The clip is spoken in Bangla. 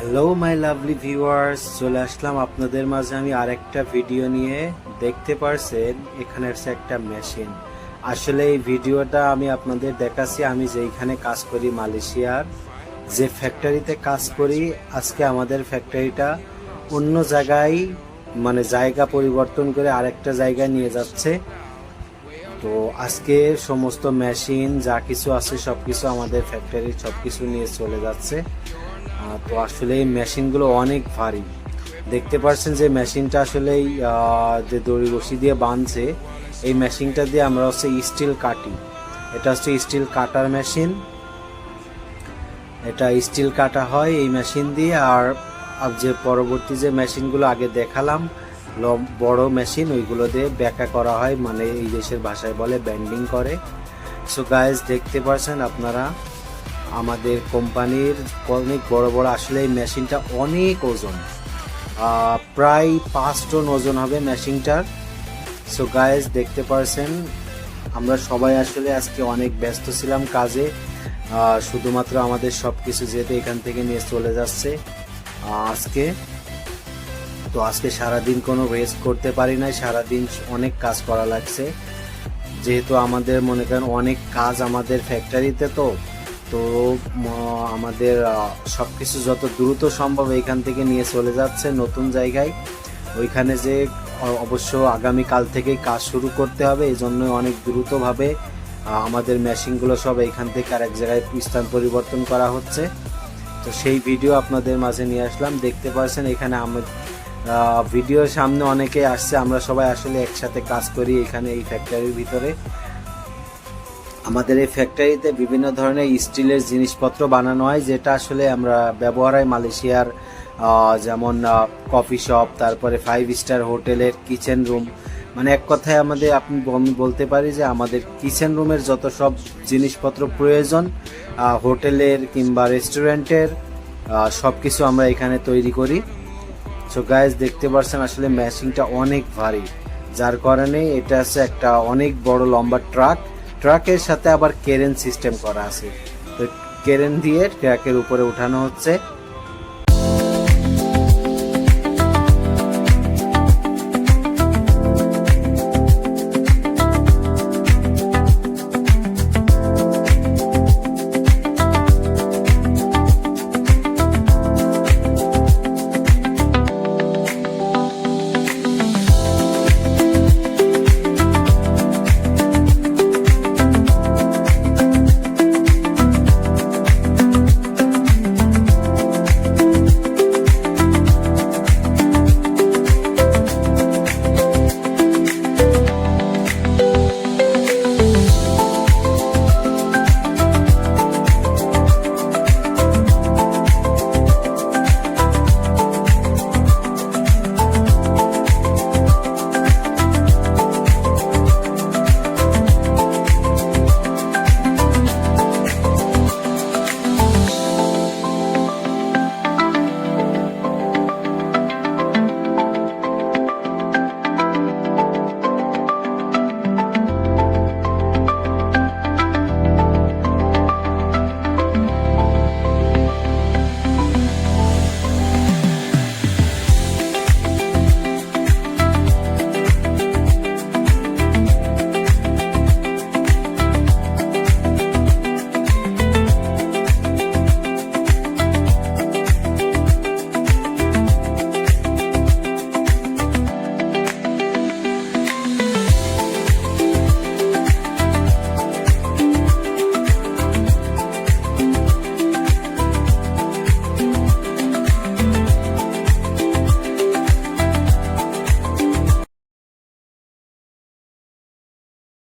হ্যালো মাই লাভলি ভিউয়ার্স, চলে আসলাম আপনাদের মাঝে আমি আরেকটা ভিডিও নিয়ে। দেখতে পারছেন এখানে আছে একটা মেশিন। আসলে এই ভিডিওটা আমি আপনাদের দেখাচ্ছি আমি যেইখানে কাজ করি, মালয়েশিয়ার যে ফ্যাক্টরিতে কাজ করি। আজকে আমাদের ফ্যাক্টরিটা অন্য জায়গায়, মানে জায়গা পরিবর্তন করে আরেকটা জায়গায় নিয়ে যাচ্ছে। তো আজকে সমস্ত মেশিন যা কিছু আছে সব কিছু আমাদের ফ্যাক্টরির সব কিছু নিয়ে চলে যাচ্ছে। তো আসলে এই মেশিনগুলো অনেক ভারী। দেখতে পাচ্ছেন যে মেশিনটা আসলে যে দড়ি রশি দিয়ে বাঁধছে, এই মেশিনটা দিয়ে আমরা হচ্ছে স্টিল কাটি। এটা হচ্ছে স্টিল কাটার মেশিন, এটা স্টিল কাটা হয় এই মেশিন দিয়ে। আর যে পরবর্তী যে মেশিনগুলো আগে দেখালাম বড় মেশিন, ওইগুলো দিয়ে ব্যাকা করা হয়, মানে এই দেশের ভাষায় বলে ব্যান্ডিং করে। সো গাইজ দেখতে পাচ্ছেন আপনারা আমাদের কোম্পানির অনেক বড় বড়। আসলে এই মেশিনটা অনেক ওজন, প্রায় 5 টন ওজন হবে মেশিনটার। সো গাইজ দেখতে পাচ্ছেন আমরা সবাই আসলে আজকে অনেক ব্যস্ত ছিলাম কাজে। শুধুমাত্র আমাদের সব কিছু যেতে এখান থেকে নিয়ে চলে যাচ্ছে আজকে। তো আজকে সারাদিন কোনো রেস্ট করতে পারি নাই, সারাদিন অনেক কাজ করা লাগছে, যেহেতু আমাদের মনে করেন অনেক কাজ আমাদের ফ্যাক্টরিতে। তো আমাদের সব কিছু যত দ্রুত সম্ভব এইখান থেকে নিয়ে চলে যাচ্ছে নতুন জায়গায়। ওইখানে যে অবশ্য আগামীকাল থেকেই কাজ শুরু করতে হবে, এই জন্য অনেক দ্রুতভাবে আমাদের মেশিনগুলো সব এইখান থেকে আরেক জায়গায় স্থান পরিবর্তন করা হচ্ছে। তো সেই ভিডিও আপনাদের মাঝে নিয়ে আসলাম। দেখতে পাচ্ছেন এখানে ভিডিওর সামনে অনেকে আসছে, আমরা সবাই আসলে একসাথে কাজ করি এখানে এই ফ্যাক্টরির ভিতরে। আমাদের এই ফ্যাক্টরিতে বিভিন্ন ধরনের স্টিলের জিনিসপত্র বানানো হয়, যেটা আসলে আমরা ব্যবহার হয় মালয়েশিয়ার, যেমন কফি শপ, তারপরে 5 স্টার হোটেলের কিচেন রুম। মানে এক কথায় আমি বলতে পারি যে আমাদের কিচেন রুমের যত সব জিনিসপত্র প্রয়োজন হোটেলের কিংবা রেস্টুরেন্টের, সব কিছু আমরা এখানে তৈরি করি। সো গাইজ দেখতে পাচ্ছেন আসলে মেশিনটা অনেক ভারী, যার কারণে এটা আছে একটা অনেক বড় লম্বা ট্রাকের সাথে আবার ক্রেন সিস্টেম করা আছে। তো ক্রেন দিয়ে ট্রাকের উপরে উঠানো হচ্ছে।